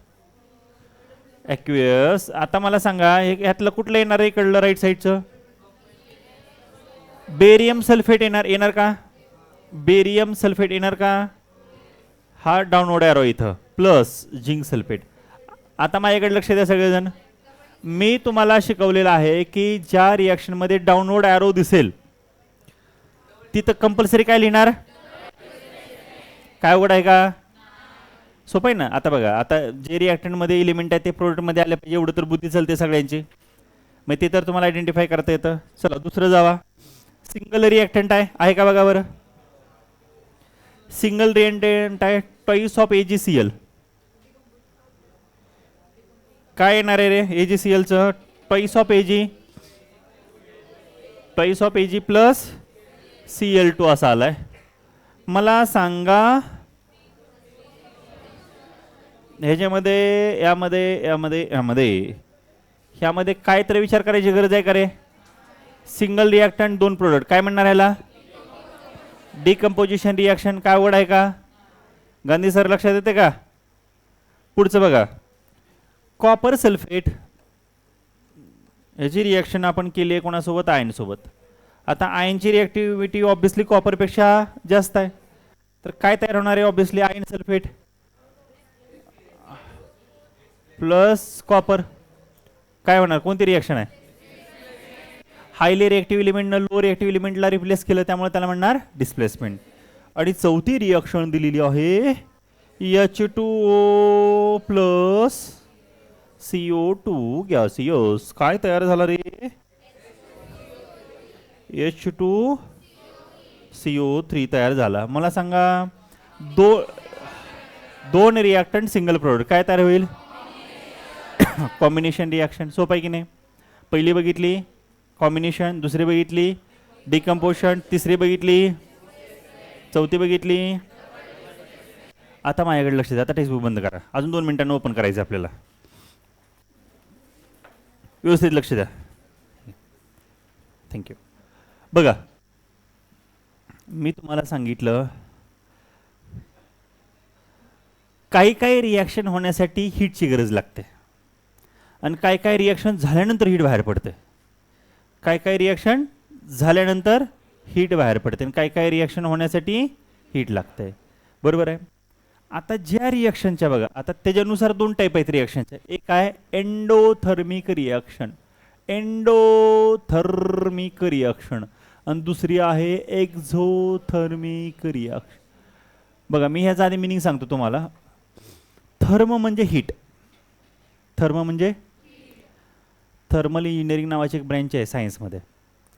aqueous. आता मला सांगा ह्यातलं कुठलं येणार आहे? कळलं राईट साईडचं? बेरियम सल्फेट येणार का? बेरियम सल्फेट येणार का? हा डाउनवर्ड ॲरो इथं प्लस झिंक सल्फेट. आता माझ्याकडे लक्ष द्या सगळेजण. मी तुम्हाला शिकवलेलं आहे की ज्या रिॲक्शनमध्ये डाउनवर्ड ॲरो दिसेल तिथं कंपल्सरी काय लिहिणार? काय अवघड आहे का? सोपं आहे ना. आता बघा, आता जे रिॲक्टंटमध्ये एलिमेंट आहे ते प्रोडक्टमध्ये आले पाहिजे एवढं तर बुद्धी चालते सगळ्यांची. मग ते तर तुम्हाला आयडेंटिफाय करता येतं. चला दुसरं जावा. सिंगल रिॲक्टंट आहे का बघा बरं? सिंगल रिॲक्टंट आहे ट्वाइस ऑफ AgCl. काय येणार आहे रे AgClचं? Twice of Ag plus Cl2 असा आलाय. मला सांगा ह्याच्यामध्ये ह्यामध्ये काय तर विचार करायची गरज आहे का रे? सिंगल रिॲक्टंट 2 प्रोडक्ट, काय म्हणणार ह्याला? Decomposition reaction. काय अवघड आहे का? गांधी सर लक्षात येते का? पुढचं बघा. कॉपर सल्फेट ह्याची रिॲक्शन आपण केली आहे कोणासोबत? आयन सोबत. आता आयनची रिॲक्टिव्हिटी ऑब्विसली कॉपरपेक्षा जास्त आहे, तर काय तयार होणार आहे? Obviously iron sulphate plus copper. काय होणार? कोणती रिॲक्शन आहे? हायली रिॲक्टिव्ह एलिमेंटनं लो रिॲक्टिव्ह एलिमेंटला रिप्लेस केलं, त्यामुळे त्याला म्हणणार डिस्प्लेसमेंट. आणि चौथी रिॲक्शन दिलेली आहे H2O प्लस CO2 गॅसियस. काय तयार झाला रे? H2CO3 तयार झाला. मला सांगा दोन रिॲक्टंट सिंगल प्रोडक्ट काय तयार होईल? Combination reaction. सोपं आहे की नाही? पहिली बघितली कॉम्बिनेशन, दुसरी बघितली डिकम्पोजिशन, तिसरी बघितली, चौथी बघितली. आता माझ्याकडे लक्ष द्या. आता टेक्स्टबुक बंद करा. अजून 2 मिनिटांनी ओपन करायचं आपल्याला. व्यवस्थित लक्ष द्या. थँक्यू. बघा, मी तुम्हाला सांगितलं काही रिॲक्शन होण्यासाठी हीटची गरज लागते आणि काही रिॲक्शन झाल्यानंतर हीट बाहेर पडते. काही रिॲक्शन झाल्यानंतर हीट बाहेर पडते आणि काही रिॲक्शन होण्यासाठी हीट लागते. बरोबर आहे. आता ज्या रिॲक्शनच्या बघा, आता त्याच्यानुसार 2 टाईप आहेत रिॲक्शनच्या. एक आहे एंडोथर्मिक रिॲक्शन, एंडोथर्मिक रिॲक्शन, आणि दुसरी आहे एक्झोथर्मिक रिॲक्शन. बघा, मी ह्याचा आधी मिनिंग सांगतो तुम्हाला. थर्म म्हणजे हीट. थर्म म्हणजे थर्मल इंजिनिअरिंग नावाची एक ब्रँच आहे सायन्समध्ये,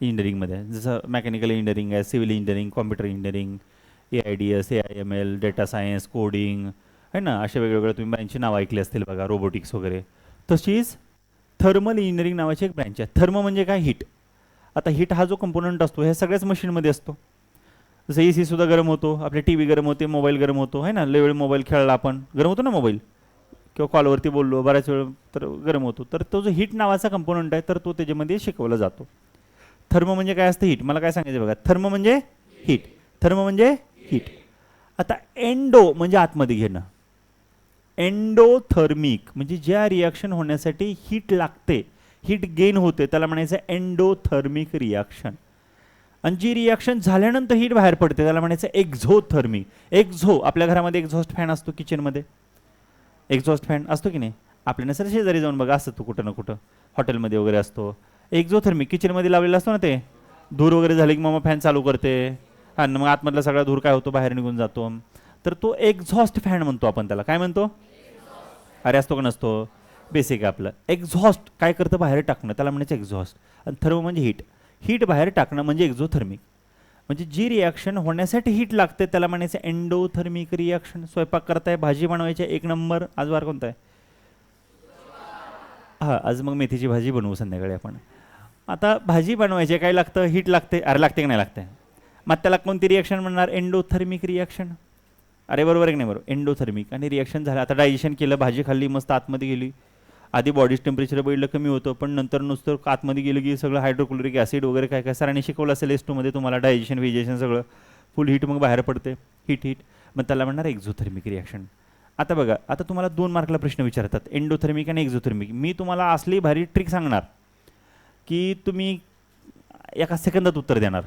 इंजिनिअरिंगमध्ये. जसं मेकॅनिकल इंजिनिअरिंग आहे, civil engineering, computer engineering, AIDS, AIML, data science, coding आहे ना. अशा वेगवेगळ्या तुम्ही ब्रँचची नावं ऐकली असतील बघा, रोबोटिक्स वगैरे. तशीच थर्मल इंजिनिअरिंग नावाची एक ब्रँच आहे. थर्म म्हणजे काय? हीट. आता हीट हा जो कंपोनंट असतो ह्या सगळ्याच मशीनमध्ये असतो. जसं AC सुद्धा गरम होतो, आपले TV गरम होते, मोबाईल गरम होतो आहे ना. लय वेळ मोबाईल खेळला आपण, गरम होतो ना मोबाईल, किंवा कॉलवरती बोललो बऱ्याच वेळ तर गरम होतो. तर तो जो हीट नावाचा कंपोनंट आहे तर तो त्याच्यामध्ये शिकवला जातो. थर्म म्हणजे काय असतं? हीट. मला काय सांगायचं बघा, थर्म म्हणजे हीट, थर्म म्हणजे हीट. आता एंडो म्हणजे आतमध्ये घेणं. एंडोथर्मिक म्हणजे ज्या रिॲक्शन होण्यासाठी हीट लागते, हीट गेन होते, त्याला म्हणायचं एंडोथर्मिक रिॲक्शन. आणि जी रिॲक्शन झाल्यानंतर हीट बाहेर पडते त्याला म्हणायचं एक्झोथर्मिक. एक्झो, आपल्या घरामध्ये एक्झॉस्ट फॅन असतो किचनमध्ये, एक्झॉस्ट फॅन असतो की नाही आपल्याला सर शेजारी जाऊन बघा असतो तो कुठं ना कुठं हॉटेलमध्ये वगैरे असतो एक्झोथर्मिक किचनमध्ये लावलेला असतो ना ते धूर वगैरे झाले की मग फॅन चालू करते आणि मग आतमधला सगळा धूर काय होतो बाहेर निघून जातो तर तो एक्झॉस्ट फॅन म्हणतो आपण त्याला काय म्हणतो अरे असतो का नसतो बेसिक आहे आपलं एक्झॉस्ट काय करतं बाहेर टाकणं त्याला म्हणायचं एक्झॉस्ट आणि थर्मो म्हणजे हीट हीट बाहेर टाकणं म्हणजे एक्झोथर्मिक म्हणजे जी रिॲक्शन होण्यासाठी हीट लागते त्याला म्हणायचं एंडोथर्मिक रिॲक्शन स्वयंपाक करताय भाजी बनवायची एक नंबर आज वार कोणता आहे हां आज मग मेथीची भाजी बनवू संध्याकाळी आपण आता भाजी बनवायची काय लागतं हीट लागते अरे लागते की नाही लागते मग त्याला कोणती रिॲक्शन म्हणणार एंडोथर्मिक रिॲक्शन अरे बरोबर आहे की नाही बरोबर एंडोथर्मिक आणि रिॲक्शन झालं आता डायजेशन केलं भाजी खाल्ली मस्त आतमध्ये गेली आधी बॉडीज टेम्परेचर बघितलं कमी होतं पण नंतर नुसतं आतमध्ये गेलं की सगळं हायड्रोक्लोरिक ॲसिड वगैरे काय काय सरांनी शिकवलं असेल एस टूमध्ये तुम्हाला डायजेशन विजेशन सगळं फुल हीट मग बाहेर पडते हीट मग त्याला म्हणणार एक्झोथर्मिक रिॲक्शन आता बघा आता तुम्हाला 2 मार्कला प्रश्न विचारतात एंडोथर्मिक आणि एक्झोथर्मिक मी तुम्हाला असली भारी ट्रिक सांगणार की तुम्ही एका सेकंदात उत्तर देणार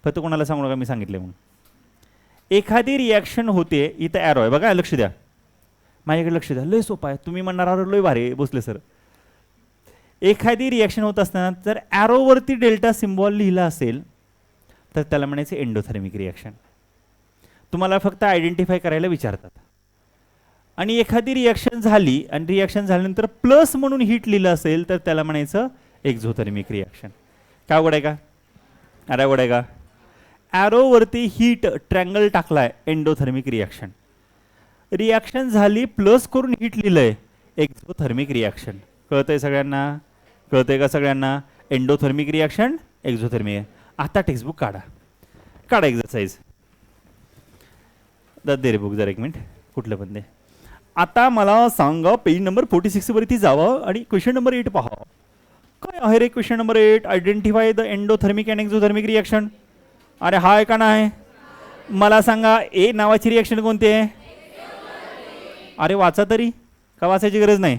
फक्त कोणाला सांगू नका मी सांगितले म्हणून एखादी रिॲक्शन होते इथं ॲरो आहे बघा लक्ष द्या माझ्याकडे लक्ष द्या लय सोपा आहे तुम्ही म्हणणार अरे लय भारी बसले सर एखादी रिॲक्शन होत असताना जर ॲरोवरती डेल्टा सिम्बॉल लिहिला असेल तर त्याला म्हणायचं एंडोथर्मिक रिॲक्शन तुम्हाला फक्त आयडेंटिफाय करायला विचारतात आणि एखादी रिॲक्शन झाली आणि रिॲक्शन झाल्यानंतर प्लस म्हणून हीट लिहिलं असेल तर त्याला म्हणायचं एक्झोथर्मिक रिॲक्शन काय अवघड आहे का अरे अवघड आहे का ॲरोवरती हीट ट्रँगल टाकलाय एंडोथर्मिक रिॲक्शन रिॲक्शन झाली प्लस करून हीट लिहिलंय एक्झोथर्मिक रिॲक्शन कळतंय सगळ्यांना कळतंय का सगळ्यांना एंडोथर्मिक रिॲक्शन एक्झोथर्मिक आता टेक्स्टबुक काढा एक्झरसाइज दे रे बुक जरा एक मिनिट कुठलं पण दे आता मला सांगा पेज नंबर 46 वरती जावं आणि क्वेश्चन नंबर 8 पहा काय आहे रे question number 8 identify the endothermic and exothermic reaction अरे हाय का नाही मला सांगा ए नावाची रिॲक्शन कोणती आहे अरे वाचा तरी का वाचायची गरज नाही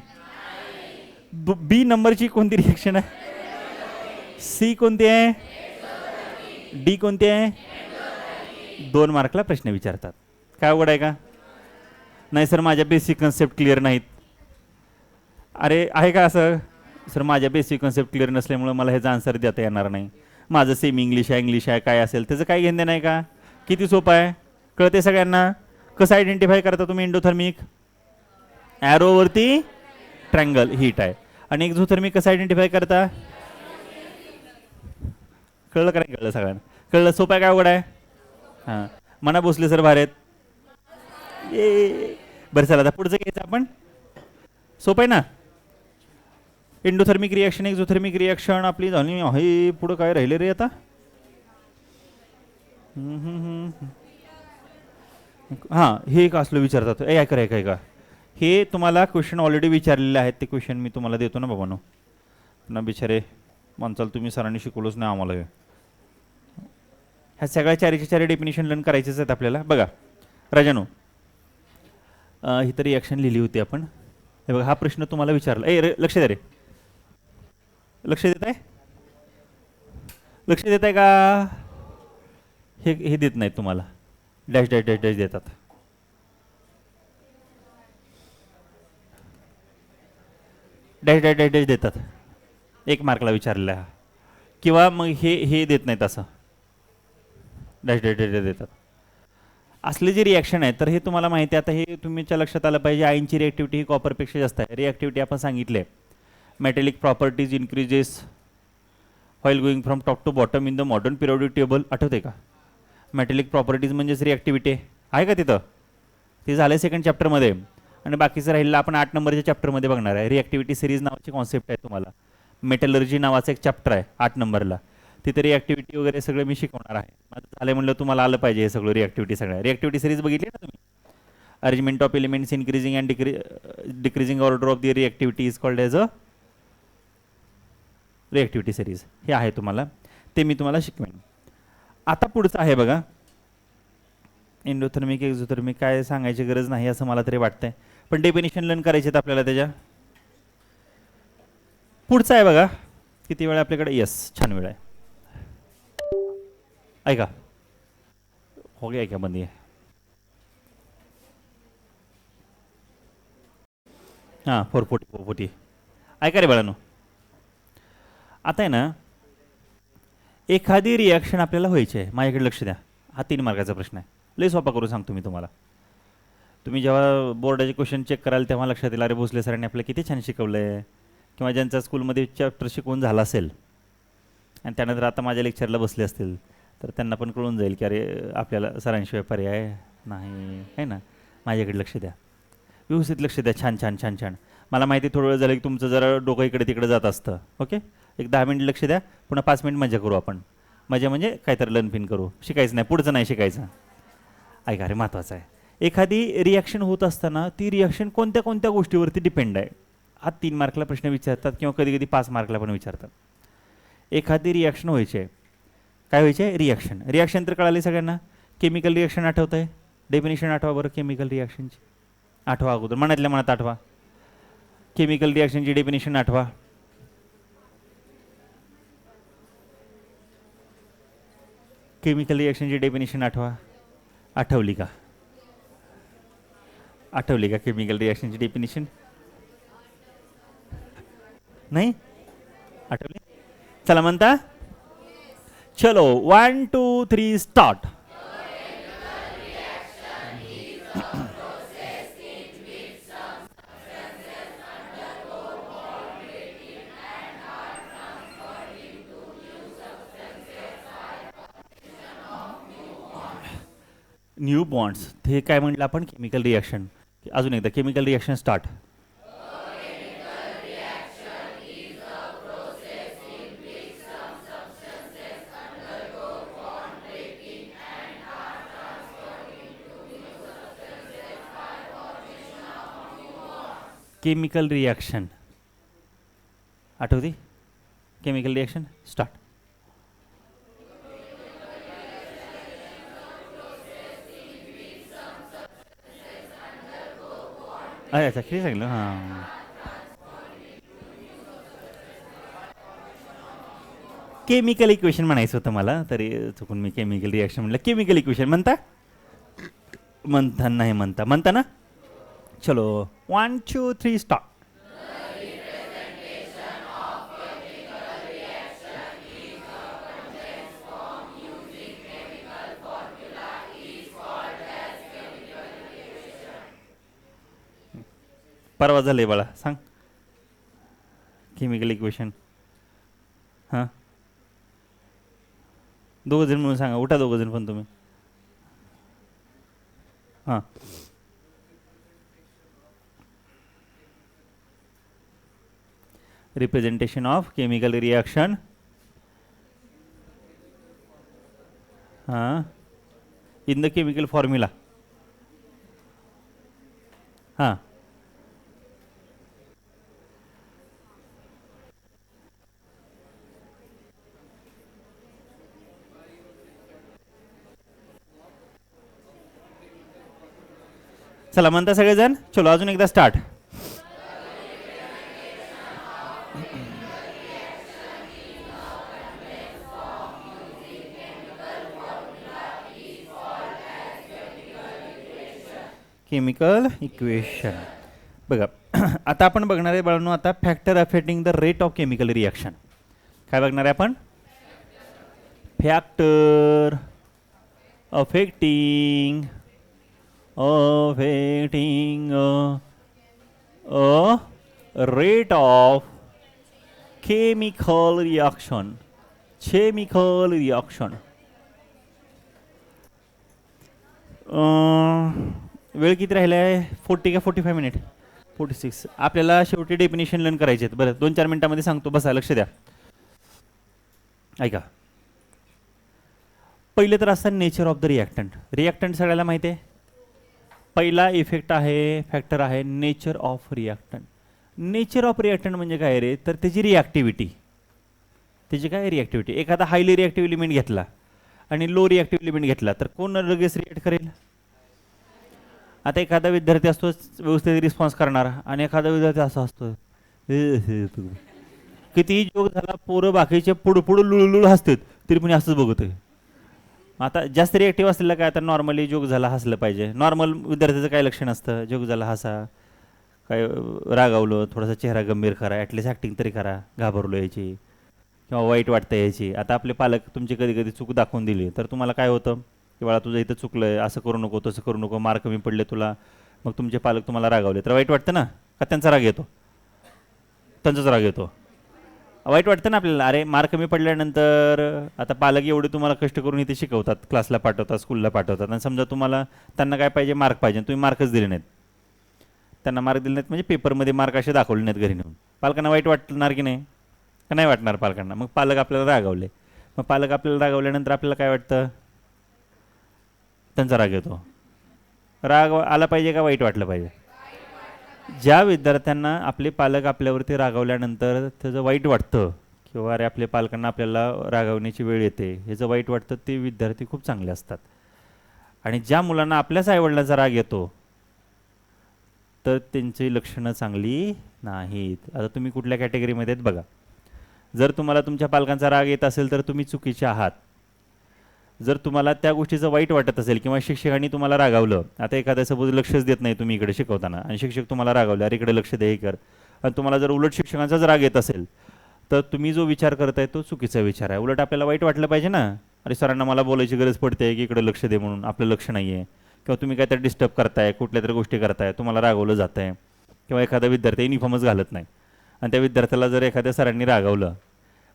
बी नंबरची कोणती रिॲक्शन आहे सी कोणती आहे डी कोणती आहे 2 मार्कला प्रश्न विचारतात काय अवघड आहे का नाही सर माझ्या बेसिक कन्सेप्ट क्लिअर नाहीत अरे आहे का असं सर माझ्या बेसिक कन्सेप्ट क्लिअर नसल्यामुळे मला ह्याचा आन्सर देता येणार नाही माझं सेमी इंग्लिश आहे काय असेल त्याचं काही घेणं नाही का किती सोपं आहे कळते सगळ्यांना कसं आयडेंटिफाय करता तुम्ही एंडोथर्मिक ॲरोवरती ट्रँगल हीट आहे आणि एक्झोथर्मिक कसं आयडेंटिफाय करता कळलं का नाही कळलं सगळ्यांना कळलं सोपं आहे काय अवघड आहे हां मना भोसले सर भारत ये बरं चला आता पुढचं घ्यायचं आपण सोपं आहे ना एंडोथर्मिक रिॲक्शन एक्झोथर्मिक रिॲक्शन आपली झाली आहे पुढं काय राहिले रे आता हां हे एक असलं विचारतात ऐका हे तुम्हाला क्वेश्चन ऑलरेडी विचारलेले आहेत ते क्वेश्चन मी तुम्हाला देतो ना बाबांनो ना बिचारे म्हणचाल तुम्ही सरांनी शिकवलंच नाही आम्हाला ह्या सगळ्या चारी डेफिनेशन लर्न करायचेच आहेत आपल्याला बघा राजानो ही तर रिॲक्शन लिहिली होती आपण हे बघा हा प्रश्न तुम्हाला विचारला लक्ष द्या रे लक्ष देत आहे का हे देत नाहीत तुम्हाला डॅश डॅश डॅश डॅश देतात डॅश डॅश डॅश डॅश देतात 1 मार्कला विचारलेला हा किंवा मग हे देत नाहीत असं डॅश डॅश डॅश देतात असले जे रिॲक्शन आहे तर हे तुम्हाला माहिती आहे आता हे तुमच्या लक्षात आलं पाहिजे आयनची रिॲक्टिव्हिटी ही कॉपरपेक्षा जास्त आहे रिॲक्टिव्हिटी आपण सांगितले metallic properties increases while going from top to bottom in the modern periodic table आठवते का मेटॅलिक प्रॉपर्टीज म्हणजेच रिॲक्टिव्हिटी आहे का तिथं ते झालं 2nd चॅप्टरमध्ये आणि बाकीचं राहिलं आपण 8 नंबरच्या चॅप्टरमध्ये बघणार आहे रिॲक्टिव्हिटी सिरीज नावाची कॉन्सेप्ट आहे तुम्हाला मेटलर्जी नावाचं एक चॅप्टर आहे 8 नंबरला तिथे रिॲक्टिव्हिटी वगैरे सगळं मी शिकवणार आहे माझं झालं म्हणलं तुम्हाला आलं पाहिजे हे सगळं रिॲक्टिव्हिटी सगळ्या रिॲक्टिव्हिटी सिरीज बघितली ना तुम्ही arrangement of elements increasing and decreasing order of the reactivity is called as a reactivity series हे आहे तुम्हाला ते मी तुम्हाला शिकवेन आता पुढचं आहे बघा एंडोथर्मिक एक्झोथर्मिक काय सांगायची गरज नाही असं मला तरी वाटतंय पण डेफिनेशन लर्न करायचे आहेत आपल्याला त्याच्या पुढचं आहे बघा किती वेळ आपल्याकडे यस छान वेळ आहे ऐका हो गया क्या बंदी है हां 440 ऐका रे बाळांनो, आता आहे ना एखादी रिॲक्शन आपल्याला व्हायची आहे. माझ्याकडे लक्ष द्या, हा 3 मार्काचा प्रश्न आहे. लय सोपा करून सांगतो मी तुम्हाला. तुम्ही जेव्हा बोर्डाचे क्वेश्चन चेक कराल तेव्हा लक्षात येईल, अरे भोसले सरांनी आपल्याला किती छान शिकवलं आहे. किंवा ज्यांचा स्कूलमध्ये चॅप्टर शिकवून झाला असेल आणि त्यानंतर आता माझ्या लेक्चरला बसले असतील तर त्यांना पण कळून जाईल की अरे आपल्याला सरांशिवाय पर्याय नाही आहे ना. माझ्याकडे लक्ष द्या, व्यवस्थित लक्ष द्या. छान छान छान छान. मला माहिती थोडं वेळ झालं की तुमचं जरा डोकं इकडे तिकडे जात असतं. ओके, एक 10 मिनिट लक्ष द्या, पुन्हा 5 मिनिट मजा करू आपण. मजा म्हणजे काहीतरी लर्न करू, शिकायचं नाही, पुढचं नाही शिकायचं. ऐका रे, महत्त्वाचं आहे. एखादी रिॲक्शन होत असताना ती रिॲक्शन कोणत्या कोणत्या गोष्टीवरती डिपेंड आहे, हा 3 मार्कला प्रश्न विचारतात किंवा कधी कधी 5 मार्कला पण विचारतात. एखादी रिॲक्शन व्हायची आहे, काय व्हायचे आहे? रिॲक्शन. रिॲक्शन तर कळाली सगळ्यांना. केमिकल रिॲक्शन आठवत आहे? डेफिनेशन आठवा बरं केमिकल रिॲक्शनची. आठवा अगोदर, मनातल्या मनात आठवा. केमिकल रिॲक्शनची डेफिनेशन आठवा. केमिकल रिॲक्शनची डेफिनेशन आठवा. आठवली का? आठवली का केमिकल रिॲक्शनची डेफिनेशन? नाही आठवली? चला म्हणता, चलो 1 2 3 स्टार्ट. न्यू बॉन्ड्स, हे काय म्हटलं आपण? Chemical reaction. अजून एकदा, chemical reaction start. Chemical reaction आठवती? Chemical reaction start. अरे अच्छा, किती सांगितलं? हां, केमिकल इक्वेशन म्हणायचं होतं मला, तरी चुकून मी केमिकल रिॲक्शन म्हटलं. केमिकल इक्वेशन म्हणता? म्हणता नाही म्हणता, म्हणता ना. चलो 1 2 3 स्टार्ट. परवा झाले बाळा, सांग केमिकल इक्वेशन. हां, दोघं जण म्हणून सांगा, उठा दोघं जण पण तुम्ही. हां, रिप्रेझेंटेशन ऑफ केमिकल रिॲक्शन. हां, इन द केमिकल फॉर्म्युला. हां, चला म्हणता सगळेजण. चलो अजून एकदा स्टार्ट. Chemical equation. बघा आता आपण बघणार आहे बाळांनो, आता factor affecting the rate of chemical reaction. काय बघणार आहे आपण? Factor affecting rate of chemical reaction. Chemical reaction. वेळ किती राहिला आहे? 40 का 45 मिनिट? 46. आपल्याला शेवटी डेफिनेशन लर्न करायचे आहेत. बरं 2-4 मिनिटामध्ये सांगतो, बसा लक्ष द्या. ऐका, पहिले तर असतं nature of the reactant. Reactant सगळ्याला माहिती आहे. पहिला इफेक्ट आहे, फॅक्टर आहे nature of reactant. Nature of reactant म्हणजे काय रे? तर त्याची रिॲक्टिव्हिटी. त्याची काय रिॲक्टिव्हिटी? एखादा हायली रिॲक्टिव्ह एलिमेंट घेतला आणि लो रिॲक्टिव्ह एलिमेंट घेतला तर कोण लगेच रिॲक्ट करेल? आता एखादा विद्यार्थी असतो व्यवस्थित रिस्पॉन्स करणारा आणि एखादा विद्यार्थी असा असतो कितीही जोक झाला, पोरं बाकीचे पुढं पुढं लुळलुळ हसतात तरी पण असंच बघतोय. आता जास्त रिॲक्टिव्ह असलेलं काय, आता नॉर्मली जोक झाला हसलं पाहिजे. नॉर्मल विद्यार्थ्याचं काय लक्षण असतं? जोक झाला हसा, काय रागावलं, थोडासा चेहरा गंभीर करा, ॲटलिस्ट ॲक्टिंग तरी करा, घाबरलो याची किंवा वाईट वाटतं याची. आता आपले पालक तुमची कधी कधी चूक दाखवून दिली तर तुम्हाला काय होतं की बाळा तुझं इथं चुकलं आहे, असं करू नको, तसं करू नको, मार्क कमी पडले तुला. मग तुमचे पालक तुम्हाला रागावले तर वाईट वाटतं ना, का त्यांचा राग येतो? त्यांचाच राग येतो. वाईट वाटतं ना आपल्याला. अरे मार्क कमी पडल्यानंतर आता पालक एवढे तुम्हाला कष्ट करून इथे शिकवतात, क्लासला पाठवतात, स्कूलला पाठवतात, आणि समजा तुम्हाला त्यांना काय पाहिजे, मार्क पाहिजे, तुम्ही मार्कच दिले नाहीत, त्यांना मार्क दिले नाहीत म्हणजे पेपरमध्ये मार्क असे दाखवले नाहीत घरी नेऊन, पालकांना वाईट वाटणार की नाही? का नाही वाटणार पालकांना? मग पालक आपल्याला रागावले, मग पालक आपल्याला रागावल्यानंतर आपल्याला काय वाटतं? त्यांचा राग येतो. राग आला पाहिजे का वाईट वाटलं पाहिजे? ज्या विद्यार्थ्यांना आपले पालक आपल्यावरती रागावल्यानंतर त्याचं वाईट वाटतं किंवा अरे आपल्या पालकांना आपल्याला रागावण्याची वेळ येते ह्याचं वाईट वाटतं, ते विद्यार्थी खूप चांगले असतात. आणि ज्या मुलांना आपल्याच आईवडिलांचा राग येतो तर त्यांची लक्षणं चांगली नाहीत. आता तुम्ही कुठल्या कॅटेगरीमध्ये आहेत बघा. जर तुम्हाला तुमच्या पालकांचा राग येत असेल तर तुम्ही चुकीचे आहात. जर तुम्हाला त्या गोष्टीचं वाईट वाटत असेल किंवा शिक्षकांनी तुम्हाला रागावलं, आता एखाद्या सपोज लक्षच देत नाही तुम्ही इकडे शिकवताना आणि शिक्षक तुम्हाला रागावले, अरे इकडे लक्ष दे, हे कर, आणि तुम्हाला जर उलट शिक्षकांचाच राग येत असेल तर तुम्ही जो विचार करताय तो चुकीचा विचार आहे. उलट आपल्याला वाईट वाटलं पाहिजे ना, अरे सरांना मला बोलायची गरज पडते की इकडे लक्ष दे म्हणून, आपलं लक्ष नाही आहे, किंवा तुम्ही काहीतरी डिस्टर्ब करताय, कुठल्या तरी गोष्टी करताय, तुम्हाला रागवलं जात आहे, किंवा एखादा विद्यार्थी युनिफॉर्मच घालत नाही आणि त्या विद्यार्थ्याला जर एखाद्या सरांनी रागवलं,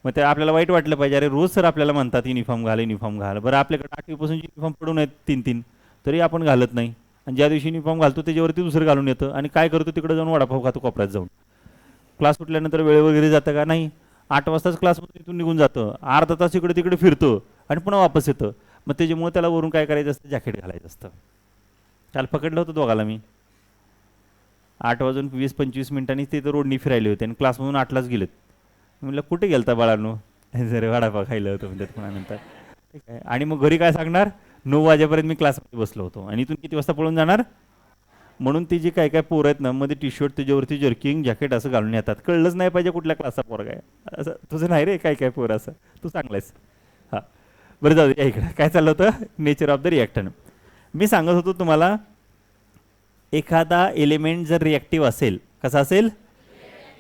मग ते आपल्याला वाईट वाटलं पाहिजे. अरे रोज सर आपल्याला म्हणतात युनिफॉर्म घाल, युनिफॉर्म घाल. बरं आपल्याकडे 8वीपासून युनिफॉर्म पडून आहेत 3-3, तरी आपण घालत नाही, आणि ज्या दिवशी युनिफॉर्म घालतो त्याच्यावरती दुसरं घालून येतं आणि काय करतो, तिकडे जाऊन वडापाव खातो कोपऱ्यात जाऊन. क्लास सुटल्यानंतर वेळ वगैरे जातं का नाही, 8 वाजताच क्लासमध्ये इथून निघून जातं, अर्धा तास इकडे तिकडे फिरतो आणि पुन्हा वापस येतं. मग त्याच्यामुळे त्याला वरून काय करायचं असतं, जॅकेट घालायचं असतं. काल पकडलं होतं दोघाला मी, 8:20-25 ते रोडनी फिरायले होते आणि क्लासमधून 8लाच गेलेत. म्हटलं कुठे गेलता बाळांनो? जरे वडापाव खायला होतं म्हणजे पुन्हा ठीक आहे. आणि मग घरी काय सांगणार, 9 वाजेपर्यंत मी क्लासमध्ये बसलो होतो आणि इथून किती वाजता पळून जाणार? म्हणून ती जी काय काय पोरं आहेत ना, मध्ये टी शर्ट त्याच्यावरती जर्किंग जॅकेट असं घालून येतात, कळलंच नाही पाहिजे कुठल्या क्लासचा पोरगा आहे असं. तुझं नाही रे काय काय पोरं असं, तू चांगलायस. हां बरं जाऊ दे, इकडं काय चाललं होतं, नेचर ऑफ द रिॲक्टन. मी सांगत होतो तुम्हाला, एखादा एलिमेंट जर रिॲक्टिव्ह असेल, कसा असेल,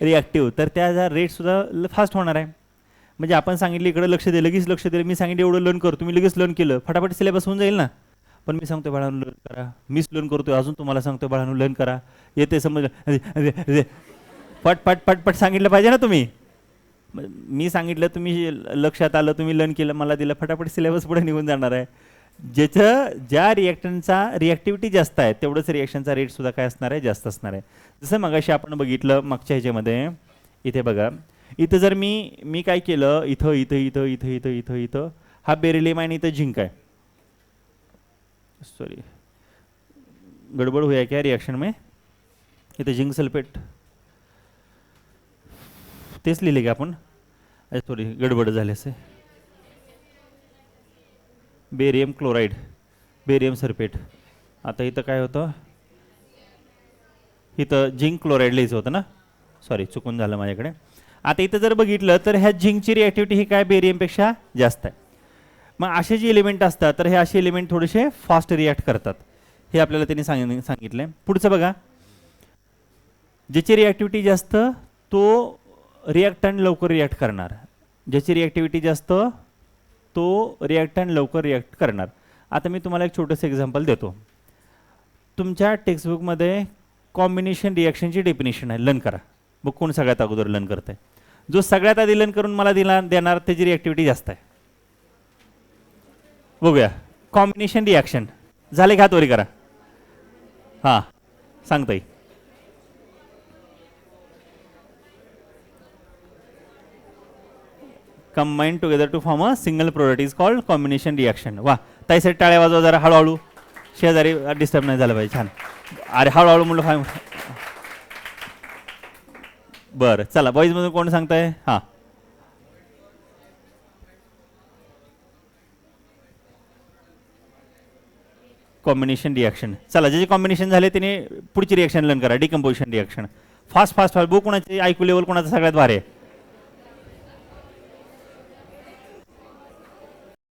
रिॲक्टिव्ह, तर त्याचा रेटसुद्धा फास्ट होणार आहे. म्हणजे आपण सांगितलं इकडे लक्ष दे, लगेच लक्ष दिलं, मी सांगितलं एवढं लर्न कर, तुम्ही लगेच लर्न केलं, फटाफट सिलेबस होऊन जाईल ना. पण मी सांगतो बाळांनो लर्न करा, मीच लर्न करतोय, अजून तुम्हाला सांगतो बाळांनो लर्न करा, येते समजलं, पट पट पट पट सांगितलं पाहिजे ना तुम्ही. मी सांगितलं, तुम्ही लक्षात आलं, तुम्ही लर्न केलं, मला दिलं, फटाफट सिलेबस पुढे निघून जाणार आहे. ज्या रिॲक्टनचा रिॲक्टिव्हिटी जास्त आहे तेवढंच रिॲक्शनचा रेटसुद्धा काय असणार आहे, जास्त असणार आहे. जसं मगाशी आपण बघितलं मागच्या ह्याच्यामध्ये, इथे बघा, इथं जर मी काय केलं, इथं इथं इथं इथं इथं इथं इथं हा बेरिलियम आहे आणि इथं झिंक आहे, सॉरी गडबड हुआ क्या रिॲक्शन में, इथं झिंक सल्फेट तेच लिहिले का आपण, सॉरी गडबड झाले असे, बेरियम क्लोराईड, बेरियम सल्फेट. आता इथं काय होतं, इथं झिंक क्लोराईड लिहायचं होतं ना, सॉरी चुकून झालं माझ्याकडे. आता इथं जर बघितलं तर ह्या झिंकची रिॲक्टिव्हिटी ही काय बेरियमपेक्षा जास्त आहे. मग असे जे एलिमेंट असतात तर हे असे एलिमेंट थोडेसे फास्ट रिॲक्ट करतात, हे आपल्याला त्यांनी सांगितलं आहे. पुढचं बघा, ज्याची रिॲक्टिव्हिटी जास्त तो रिॲक्टंट लवकर रिॲक्ट करणार, ज्याची रिॲक्टिव्हिटी जास्त तो रिॲक्टंट लवकर रिॲक्ट करणार. आता मी तुम्हाला एक छोटंसं एक्झाम्पल देतो. तुमच्या टेक्स्टबुकमध्ये कॉम्बिनेशन रिॲक्शनची डेफिनेशन आहे, लर्न करा. मग कोण सगळ्यात अगोदर लर्न करत आहे, जो सगळ्यात आधी लर्न करून मला देणार त्याची रिॲक्टिव्हिटी जास्त आहे. बघूया, कॉम्बिनेशन रिॲक्शन झाले का, त्वरी करा. हां सांगता येईल. Combine together to form a single product is called combination reaction. वा ताई साईड टाळ्या वाजवा जरा, हळूहळू, शेजारी डिस्टर्ब नाही झालं पाहिजे. छान, अरे हळूहळू म्हणलं फाय. बरं चला, बॉईजमधून कोण सांगताय? हां कॉम्बिनेशन रिॲक्शन. चला, ज्याचे कॉम्बिनेशन झाले त्याने पुढची रिॲक्शन लर्न करा, decomposition reaction. Fast fast fast. Book कोणाचे ऐकू लेवल कोणाचा सगळ्यात भारी आहे?